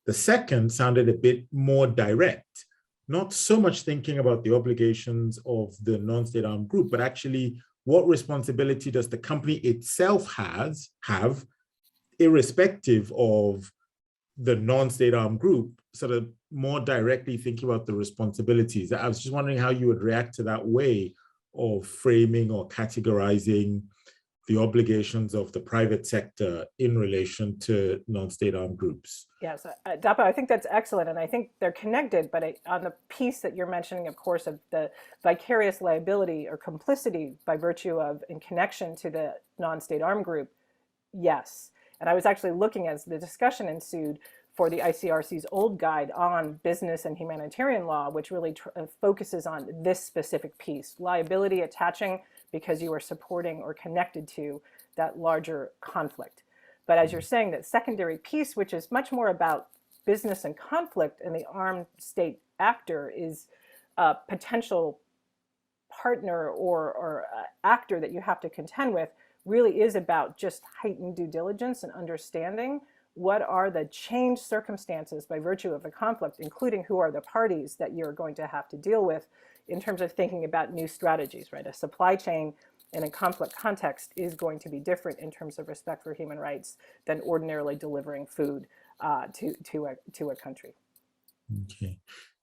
The second sounded a bit more direct, not so much thinking about the obligations of the non-state armed group, but actually what responsibility does the company itself have, irrespective of the non-state armed group, sort of more directly thinking about the responsibilities. I was just wondering how you would react to that way of framing or categorizing the obligations of the private sector in relation to non-state armed groups. Yes, Dapo, I think that's excellent. And I think they're connected, but on the piece that you're mentioning, of course, of the vicarious liability or complicity by virtue of in connection to the non-state armed group, yes. And I was actually looking as the discussion ensued for the ICRC's old guide on business and humanitarian law, which really focuses on this specific piece, liability attaching because you are supporting or connected to that larger conflict. But as you're saying, that secondary piece, which is much more about business and conflict, and the armed state actor is a potential partner or actor that you have to contend with, really is about just heightened due diligence and understanding what are the changed circumstances by virtue of the conflict, including who are the parties that you're going to have to deal with in terms of thinking about new strategies, right? A supply chain in a conflict context is going to be different in terms of respect for human rights than ordinarily delivering food to a country. Okay.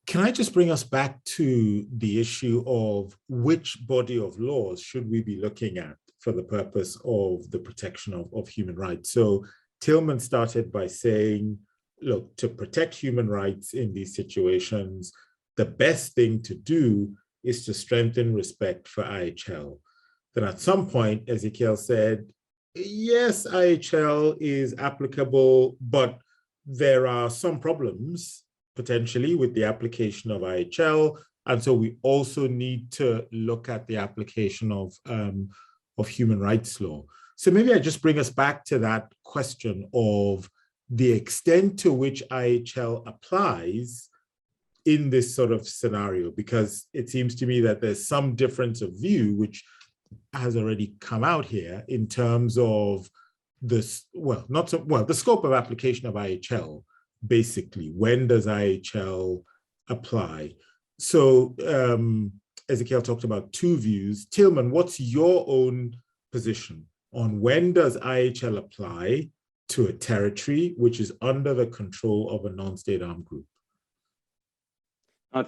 Can I just bring us back to the issue of which body of laws should we be looking at for the purpose of the protection of human rights? So Tillman started by saying, look, to protect human rights in these situations, the best thing to do is to strengthen respect for IHL. Then at some point, Ezekiel said, yes, IHL is applicable, but there are some problems potentially with the application of IHL. And so we also need to look at the application of human rights law. So maybe I just bring us back to that question of the extent to which IHL applies in this sort of scenario, because it seems to me that there's some difference of view, which has already come out here in terms of this, the scope of application of IHL, basically. When does IHL apply? So Ezekiel talked about two views. Tillman, what's your own position on when does IHL apply to a territory which is under the control of a non-state armed group?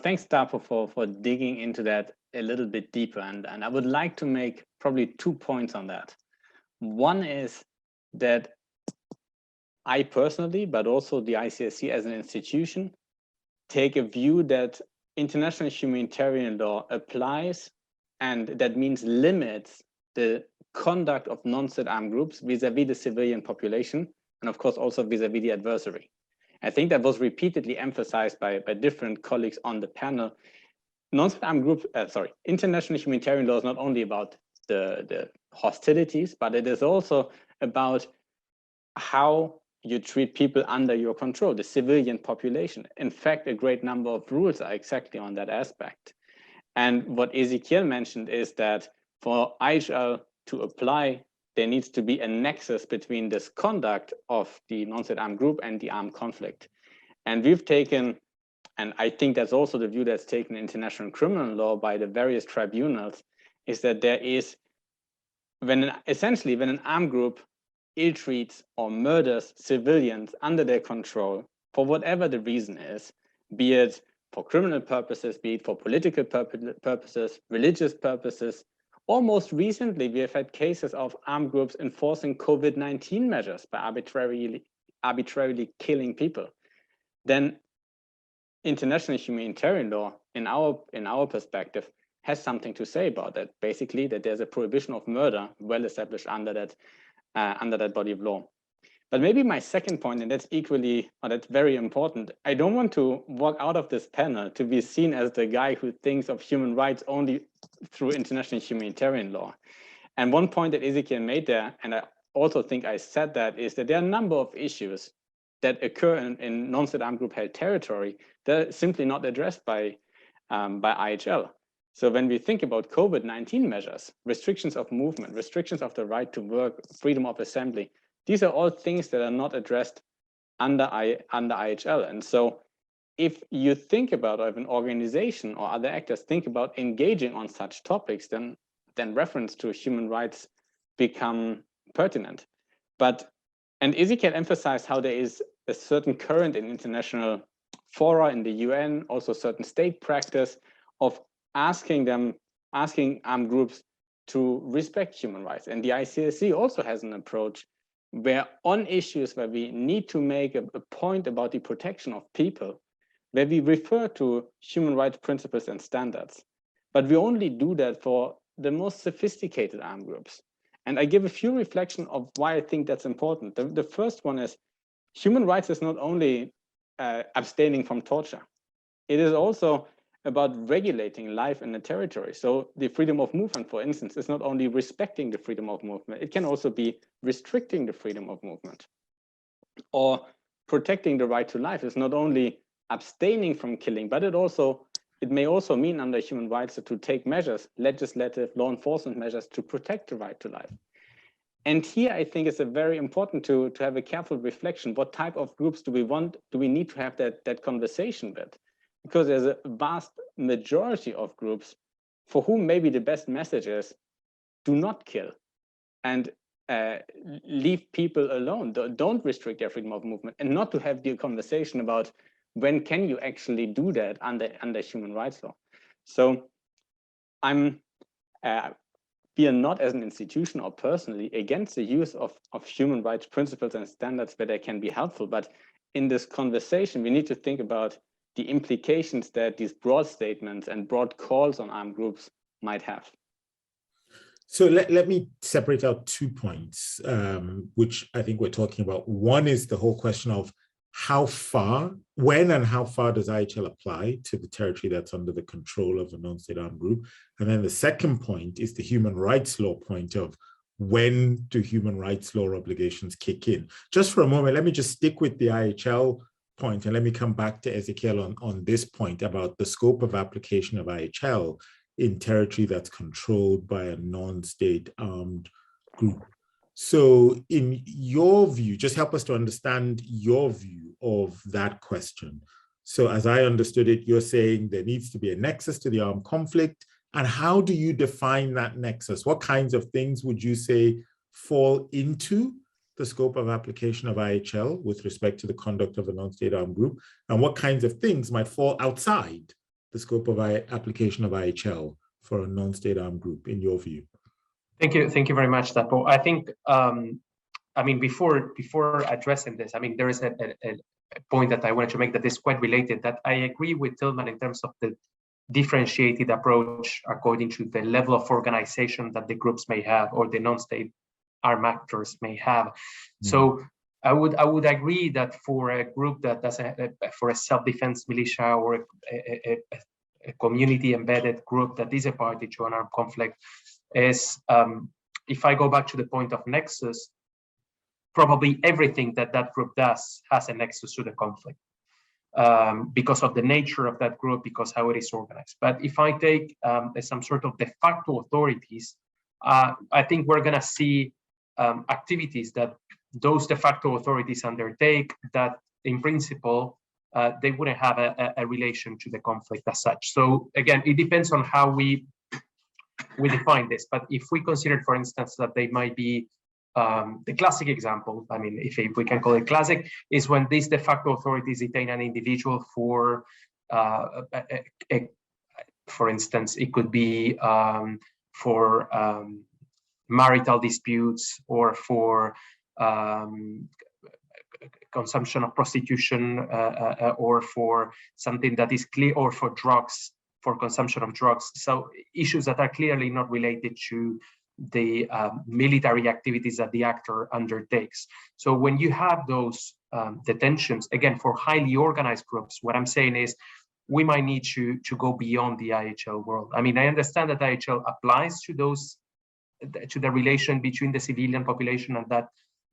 Thanks, Dapo, for digging into that a little bit deeper. And I would like to make probably 2 points on that. One is that I personally, but also the ICRC as an institution, take a view that international humanitarian law applies, and that means limits the conduct of non-state armed groups vis-a-vis the civilian population, and of course also vis-a-vis the adversary. I think that was repeatedly emphasized by different colleagues on the panel. Non-state armed groups, international humanitarian law is not only about the hostilities, but it is also about how you treat people under your control, the civilian population. In fact, a great number of rules are exactly on that aspect. And what Ezekiel mentioned is that for IHL to apply, there needs to be a nexus between this conduct of the non-state armed group and the armed conflict. And we've taken, and I think that's also the view that's taken in international criminal law by the various tribunals, is that there is, essentially when an armed group ill-treats or murders civilians under their control, for whatever the reason is, be it for criminal purposes, be it for political purposes, religious purposes, or most recently, we have had cases of armed groups enforcing COVID-19 measures by arbitrarily killing people. Then international humanitarian law, in our perspective, has something to say about that. Basically, that there's a prohibition of murder well established under that body of law. But maybe my second point, and that's very important, I don't want to walk out of this panel to be seen as the guy who thinks of human rights only through international humanitarian law. And one point that Ezekiel made there, and I also think I said that, is that there are a number of issues that occur in non-state armed group held territory, they're simply not addressed by IHL. So when we think about COVID-19 measures, restrictions of movement, restrictions of the right to work, freedom of assembly, these are all things that are not addressed under IHL. And so if you think about, or if an organization or other actors think about engaging on such topics, then reference to human rights become pertinent. And Ezekiel emphasized how there is a certain current in international fora, in the UN, also certain state practice of asking armed groups to respect human rights. And the ICRC also has an approach where on issues where we need to make a point about the protection of people, where we refer to human rights principles and standards. But we only do that for the most sophisticated armed groups. And I give a few reflections of why I think that's important. The first one is human rights is not only abstaining from torture. It is also about regulating life in a territory. So the freedom of movement, for instance, is not only respecting the freedom of movement, it can also be restricting the freedom of movement. Or protecting the right to life is not only abstaining from killing, but it may also mean under human rights to take measures, legislative, law enforcement measures to protect the right to life. And here I think it's very important to have a careful reflection. What type of groups do we need to have that conversation with? Because there's a vast majority of groups for whom maybe the best message is do not kill and leave people alone. Don't restrict their freedom of movement, and not to have the conversation about when can you actually do that under human rights law. So we are not as an institution or personally against the use of human rights principles and standards where they can be helpful. But in this conversation, we need to think about the implications that these broad statements and broad calls on armed groups might have. So let me separate out 2 points, which I think we're talking about. One is the whole question of how far, when and how far does IHL apply to the territory that's under the control of a non-state armed group? And then the second point is the human rights law point of when do human rights law obligations kick in? Just for a moment, let me just stick with the IHL point and let me come back to Ezekiel on this point about the scope of application of IHL in territory that's controlled by a non-state armed group. So in your view, just help us to understand your view of that question. So as I understood it, you're saying there needs to be a nexus to the armed conflict. And how do you define that nexus? What kinds of things would you say fall into the scope of application of IHL with respect to the conduct of a non-state armed group? And what kinds of things might fall outside the scope of application of IHL for a non-state armed group, in your view? Thank you very much, Dapo. I think, I mean, before addressing this, I mean, there is a point that I wanted to make that is quite related, that I agree with Tillman in terms of the differentiated approach according to the level of organization that the groups may have or the non-state armed actors may have. Mm-hmm. So I would agree that for a group that does for a self-defense militia or a community embedded group that is a party to an armed conflict is, if I go back to the point of nexus, probably everything that group does has a nexus to the conflict because of the nature of that group, because how it is organized. But if I take some sort of de facto authorities, I think we're going to see activities that those de facto authorities undertake that in principle they wouldn't have a relation to the conflict as such. So again, it depends on how we define this. But if we consider, for instance, that they might be the classic example, I mean, if we can call it classic, is when these de facto authorities detain an individual for instance, it could be for marital disputes or for consumption of prostitution or for something that is clear, or for drugs, for consumption of drugs. So issues that are clearly not related to the military activities that the actor undertakes. So when you have those detentions, again, for highly organized groups, what I'm saying is we might need to go beyond the IHL world. I mean, I understand that IHL applies to those, to the relation between the civilian population and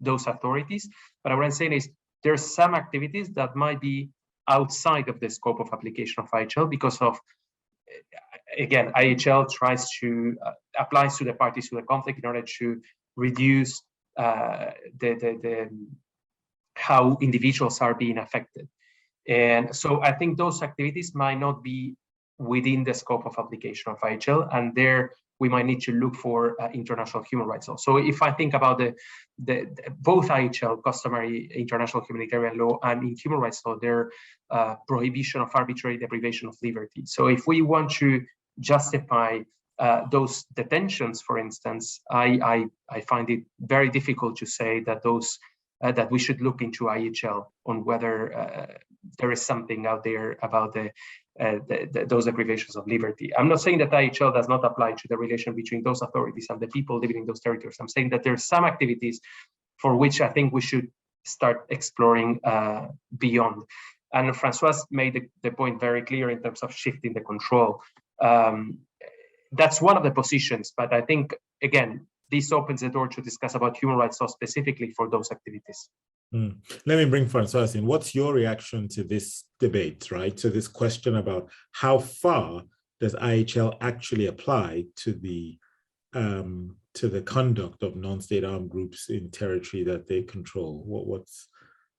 those authorities. But what I'm saying is there's some activities that might be outside of the scope of application of IHL because of, again, IHL tries to applies to the parties to the conflict in order to reduce how individuals are being affected. And so I think those activities might not be within the scope of application of IHL, and there we might need to look for international human rights law. So if I think about both IHL, customary international humanitarian law, and in human rights law, their prohibition of arbitrary deprivation of liberty. So if we want to justify those detentions, for instance, I find it very difficult to say that those that we should look into IHL on whether there is something out there about those deprivations of liberty. I'm not saying that IHL does not apply to the relation between those authorities and the people living in those territories. I'm saying that there are some activities for which I think we should start exploring beyond. And Francoise made the point very clear in terms of shifting the control. That's one of the positions, but I think, again, this opens the door to discuss about human rights law specifically for those activities. Let me bring Francoise in. What's your reaction to this debate, right? To this question about how far does IHL actually apply to the conduct of non-state armed groups in territory that they control? What's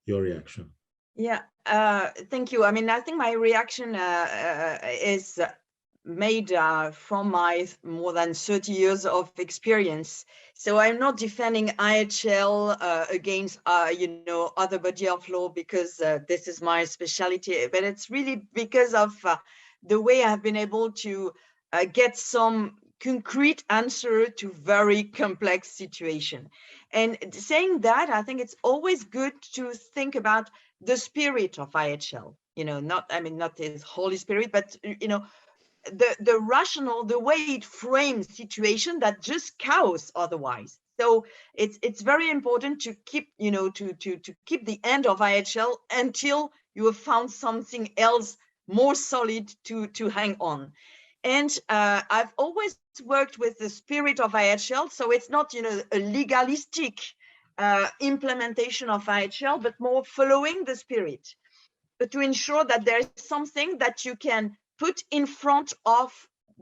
your reaction? Yeah, thank you. I mean, I think my reaction is made from my more than 30 years of experience. So I'm not defending IHL against, other body of law because this is my specialty, but it's really because of the way I've been able to get some concrete answer to very complex situation. And saying that, I think it's always good to think about the spirit of IHL, not his Holy Spirit, but, the rational, the way it frames situation that just chaos otherwise. So it's very important to keep, to keep the end of IHL until you have found something else more solid to hang on. And I've always worked with the spirit of IHL, so it's not, a legalistic implementation of IHL, but more following the spirit, but to ensure that there's something that you can put in front of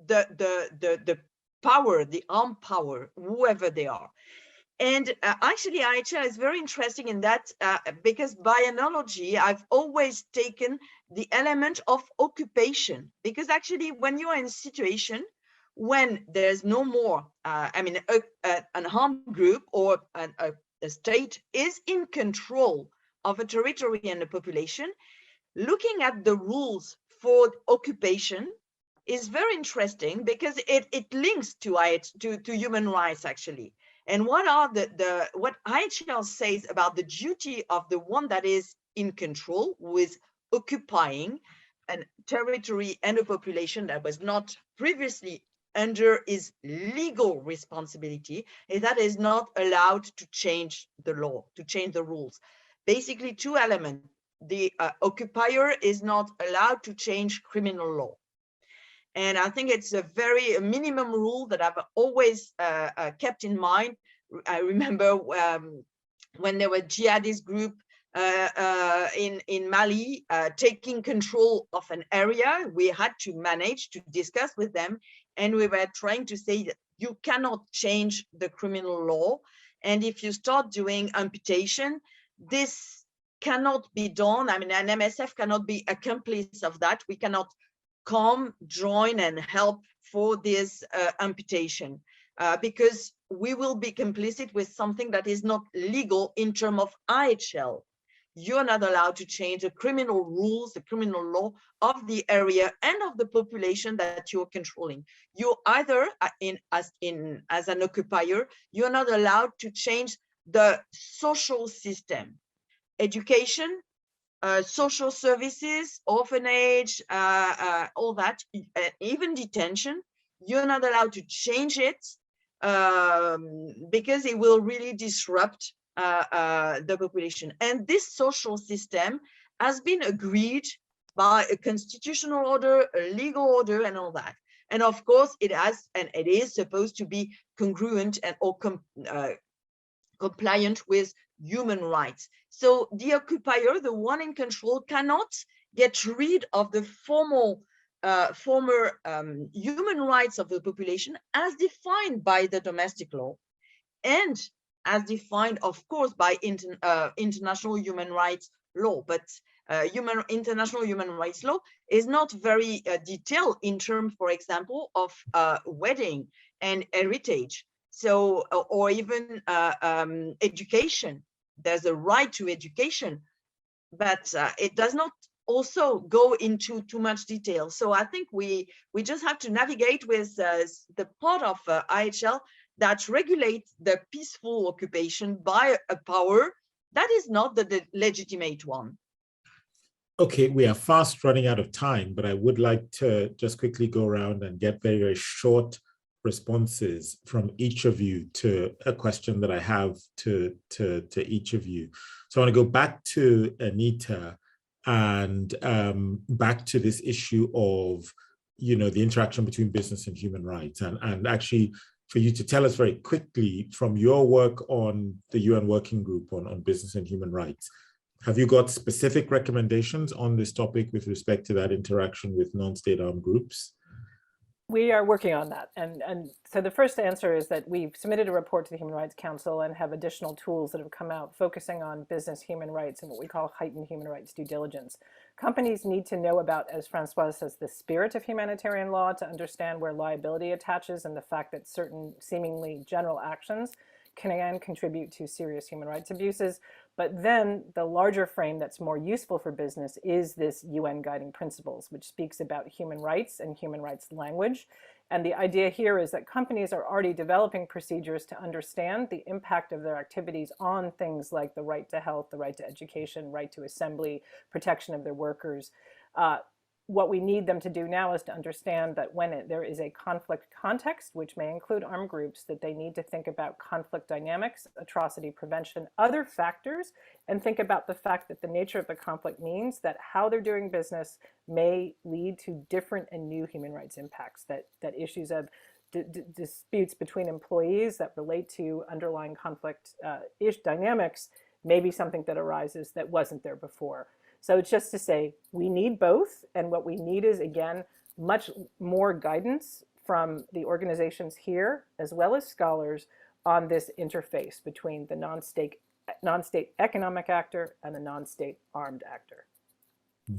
the power, the armed power, whoever they are. And actually, IHL is very interesting in that because by analogy, I've always taken the element of occupation, because actually when you are in a situation when there's no more, an armed group or a state is in control of a territory and a population, looking at the rules for occupation is very interesting because it links to human rights actually. And what are what IHL says about the duty of the one that is in control, who is occupying a territory and a population that was not previously under his legal responsibility, is that is not allowed to change the law, to change the rules. Basically, two elements. The occupier is not allowed to change criminal law. And I think it's a very minimum rule that I've always kept in mind. I remember when there were jihadist group in Mali taking control of an area, we had to manage to discuss with them. And we were trying to say that you cannot change the criminal law. And if you start doing amputation, this cannot be done. I mean, an MSF cannot be accomplice of that. We cannot come, join, and help for this amputation because we will be complicit with something that is not legal in terms of IHL. You're not allowed to change the criminal rules, the criminal law of the area and of the population that you're controlling. You either, as an occupier, you're not allowed to change the social system, education, social services, orphanage, all that, even detention. You're not allowed to change it because it will really disrupt the population. And this social system has been agreed by a constitutional order, a legal order, and all that. And of course, it has, and it is supposed to be congruent and compliant with human rights. So the occupier, the one in control, cannot get rid of the former human rights of the population as defined by the domestic law and as defined, of course, by international human rights law. But international human rights law is not very detailed in terms, for example, of wedding and heritage. So, or even education. There's a right to education, but it does not also go into too much detail. So I think we just have to navigate with the part of IHL that regulates the peaceful occupation by a power that is not the legitimate one. Okay, we are fast running out of time, but I would like to just quickly go around and get very, very short responses from each of you to a question that I have to each of you. So I want to go back to Anita and back to this issue of, the interaction between business and human rights, and actually for you to tell us very quickly from your work on the UN Working Group on business and human rights. Have you got specific recommendations on this topic with respect to that interaction with non-state armed groups? We are working on that. And so the first answer is that we've submitted a report to the Human Rights Council and have additional tools that have come out focusing on business human rights and what we call heightened human rights due diligence. Companies need to know about, as Francois says, the spirit of humanitarian law to understand where liability attaches and the fact that certain seemingly general actions can contribute to serious human rights abuses. But then the larger frame that's more useful for business is this UN guiding principles, which speaks about human rights and human rights language. And the idea here is that companies are already developing procedures to understand the impact of their activities on things like the right to health, the right to education, right to assembly, protection of their workers. What we need them to do now is to understand that when there is a conflict context, which may include armed groups, that they need to think about conflict dynamics, atrocity prevention, other factors, and think about the fact that the nature of the conflict means that how they're doing business may lead to different and new human rights impacts, that issues of disputes between employees that relate to underlying conflict dynamics may be something that arises that wasn't there before. So it's just to say we need both, and what we need is, again, much more guidance from the organizations here, as well as scholars, on this interface between the non-state economic actor and the non-state armed actor.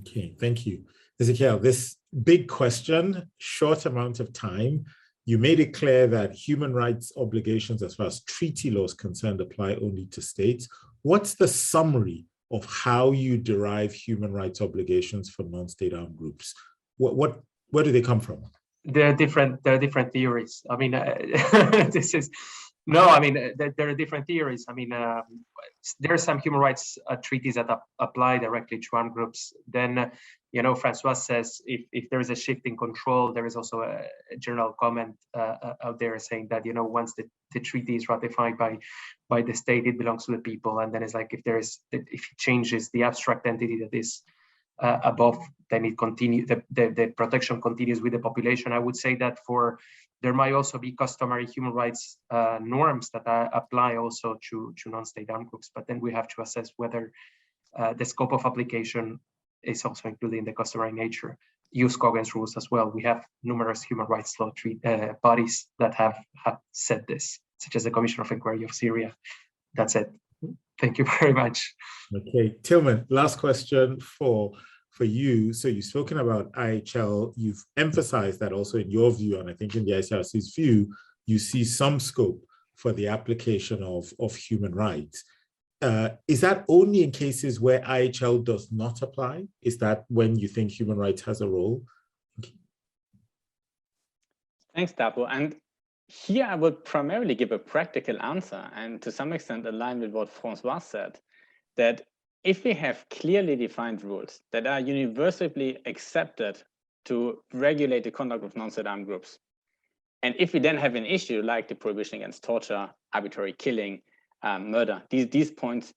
Okay, thank you. Ezekiel, this big question, short amount of time. You made it clear that human rights obligations as far as treaty law is concerned apply only to states. What's the summary of how you derive human rights obligations for non-state armed groups? Where do they come from? There are different theories. I mean, there are different theories. I mean, there are some human rights treaties that apply directly to armed groups. Then, Francois says if there is a shift in control, there is also a general comment out there saying that, once the treaty is ratified by the state, it belongs to the people. And then it's like, if it changes the abstract entity that is above, then it continues, the protection continues with the population. I would say that there might also be customary human rights norms that apply also to non-state armed groups, but then we have to assess whether the scope of application is also included in the customary nature. Use Cogen's rules as well. We have numerous human rights law bodies that have said this, such as the Commission of Inquiry of Syria. That's it. Thank you very much. Okay, Tillman, last question for you. So you've spoken about IHL. You've emphasized that also in your view, and I think in the ICRC's view, you see some scope for the application of human rights. Is that only in cases where IHL does not apply? Is that when you think human rights has a role? Thanks, Dapo. And here I would primarily give a practical answer, and to some extent align with what Francois said, that if we have clearly defined rules that are universally accepted to regulate the conduct of non-state armed groups, and if we then have an issue like the prohibition against torture, arbitrary killing, murder, these points,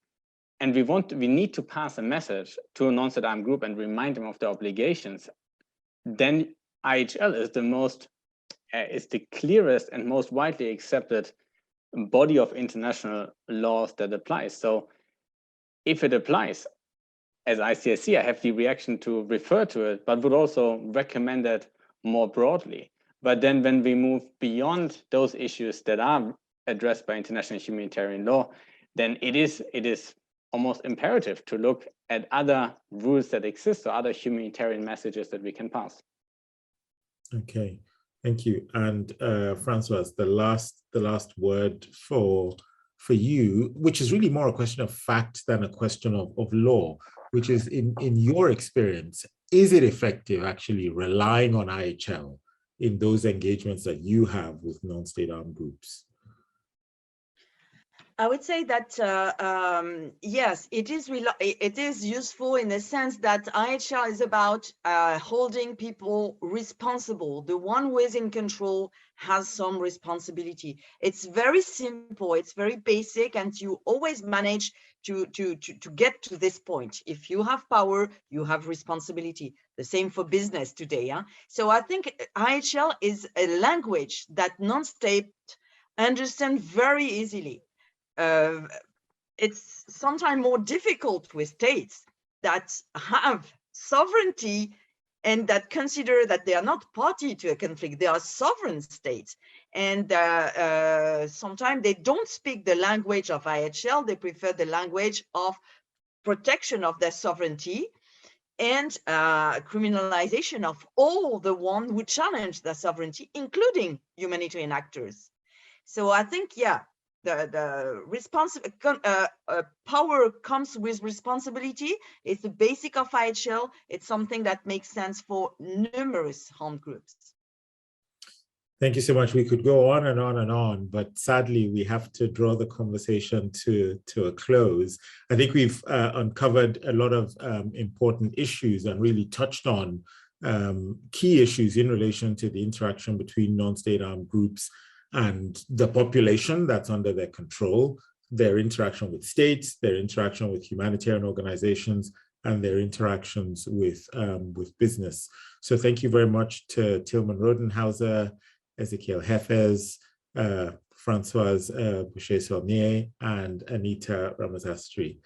and we need to pass a message to a non-state armed group and remind them of their obligations, then IHL is the clearest and most widely accepted body of international laws that applies. So if it applies, as ICRC, I have the reaction to refer to it, but would also recommend it more broadly. But then when we move beyond those issues that are addressed by international humanitarian law, then it is almost imperative to look at other rules that exist or other humanitarian messages that we can pass. Okay, thank you. And Françoise, the last word for you, which is really more a question of fact than a question of law, which is in your experience, is it effective actually relying on IHL in those engagements that you have with non-state armed groups? I would say that yes, it is useful in the sense that IHL is about holding people responsible. The one who is in control has some responsibility. It's very simple, it's very basic, and you always manage to get to this point. If you have power, you have responsibility. The same for business today. Huh? So I think IHL is a language that non-state understand very easily. It's sometimes more difficult with states that have sovereignty and that consider that they are not party to a conflict. They are sovereign states. And sometimes they don't speak the language of IHL. They prefer the language of protection of their sovereignty and criminalization of all the ones who challenge their sovereignty, including humanitarian actors. So I think, yeah, the power comes with responsibility. It's the basic of IHL. It's something that makes sense for numerous armed groups. Thank you so much. We could go on and on and on, but sadly we have to draw the conversation to a close. I think we've uncovered a lot of important issues and really touched on key issues in relation to the interaction between non-state armed groups and the population that's under their control, their interaction with states, their interaction with humanitarian organizations, and their interactions with business. So thank you very much to Tilman Rodenhauser, Ezekiel Hefez, Françoise Boucher-Saulnier, and Anita Ramazastri.